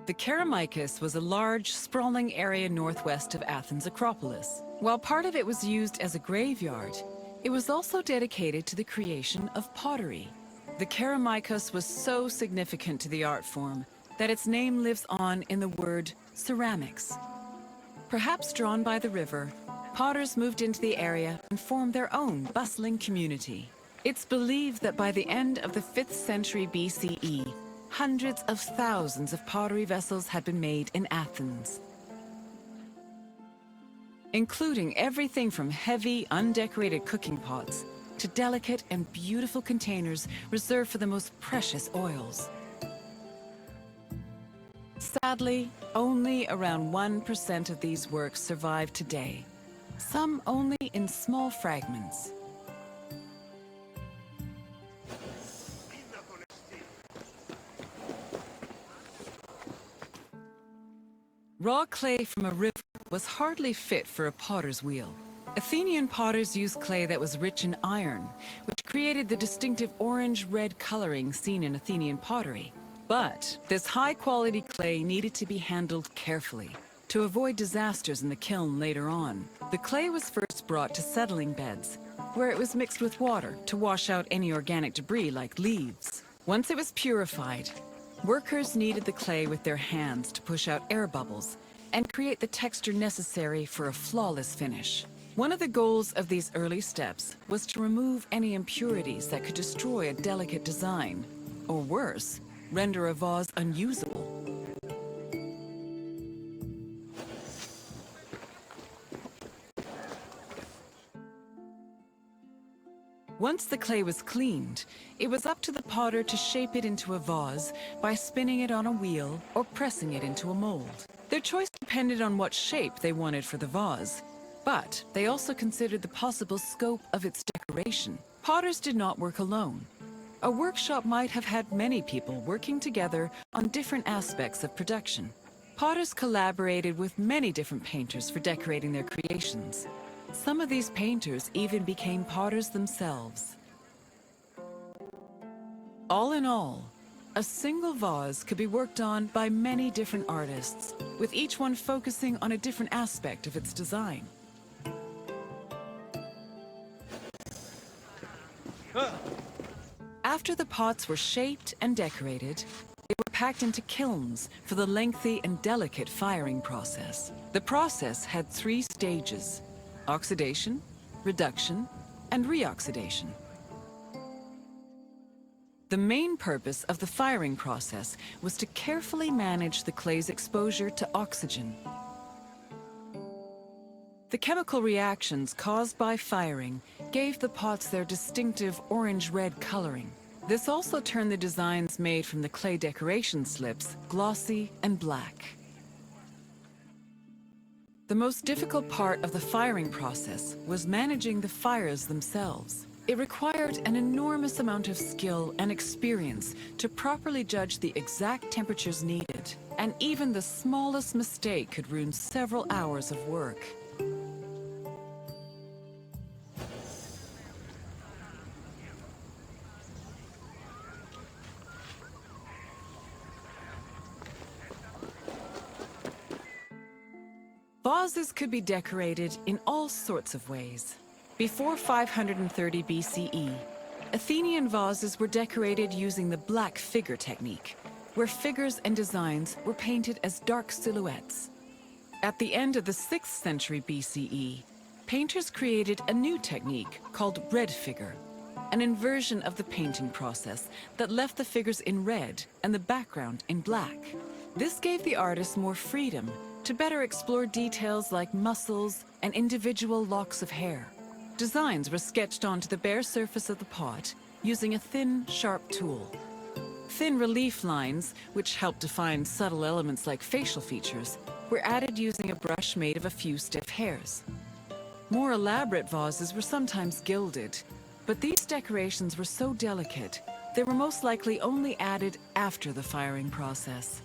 The Kerameikos was a large, sprawling area northwest of Athens' Acropolis. While part of it was used as a graveyard, it was also dedicated to the creation of pottery. The Kerameikos was so significant to the art form that its name lives on in the word ceramics. Perhaps drawn by the river, potters moved into the area and formed their own bustling community. It's believed that by the end of the 5th century BCE, hundreds of thousands of pottery vessels had been made in Athens, including everything from heavy, undecorated cooking pots to delicate and beautiful containers reserved for the most precious oils. Sadly, only around 1% of these works survive today, some only in small fragments. Raw clay from a river was hardly fit for a potter's wheel. Athenian potters used clay that was rich in iron, which created the distinctive orange-red coloring seen in Athenian pottery. But this high-quality clay needed to be handled carefully to avoid disasters in the kiln later on. The clay was first brought to settling beds, where it was mixed with water to wash out any organic debris like leaves. Once it was purified, workers kneaded the clay with their hands to push out air bubbles and create the texture necessary for a flawless finish. One of the goals of these early steps was to remove any impurities that could destroy a delicate design, or worse, render a vase unusable. Once the clay was cleaned, it was up to the potter to shape it into a vase by spinning it on a wheel or pressing it into a mold. Their choice depended on what shape they wanted for the vase, but they also considered the possible scope of its decoration. Potters did not work alone. A workshop might have had many people working together on different aspects of production. Potters collaborated with many different painters for decorating their creations. Some of these painters even became potters themselves. All in all, a single vase could be worked on by many different artists, with each one focusing on a different aspect of its design. After the pots were shaped and decorated, they were packed into kilns for the lengthy and delicate firing process. The process had 3 stages: oxidation, reduction, and reoxidation. The main purpose of the firing process was to carefully manage the clay's exposure to oxygen. The chemical reactions caused by firing gave the pots their distinctive orange-red coloring. This also turned the designs made from the clay decoration slips glossy and black. The most difficult part of the firing process was managing the fires themselves. It required an enormous amount of skill and experience to properly judge the exact temperatures needed, and even the smallest mistake could ruin several hours of work. Vases could be decorated in all sorts of ways. Before 530 BCE, Athenian vases were decorated using the black figure technique, where figures and designs were painted as dark silhouettes. At the end of the 6th century BCE, painters created a new technique called red figure, an inversion of the painting process that left the figures in red and the background in black. This gave the artist more freedom to better explore details like muscles and individual locks of hair. Designs were sketched onto the bare surface of the pot using a thin, sharp tool. Thin relief lines, which helped define subtle elements like facial features, were added using a brush made of a few stiff hairs. More elaborate vases were sometimes gilded, but these decorations were so delicate, they were most likely only added after the firing process.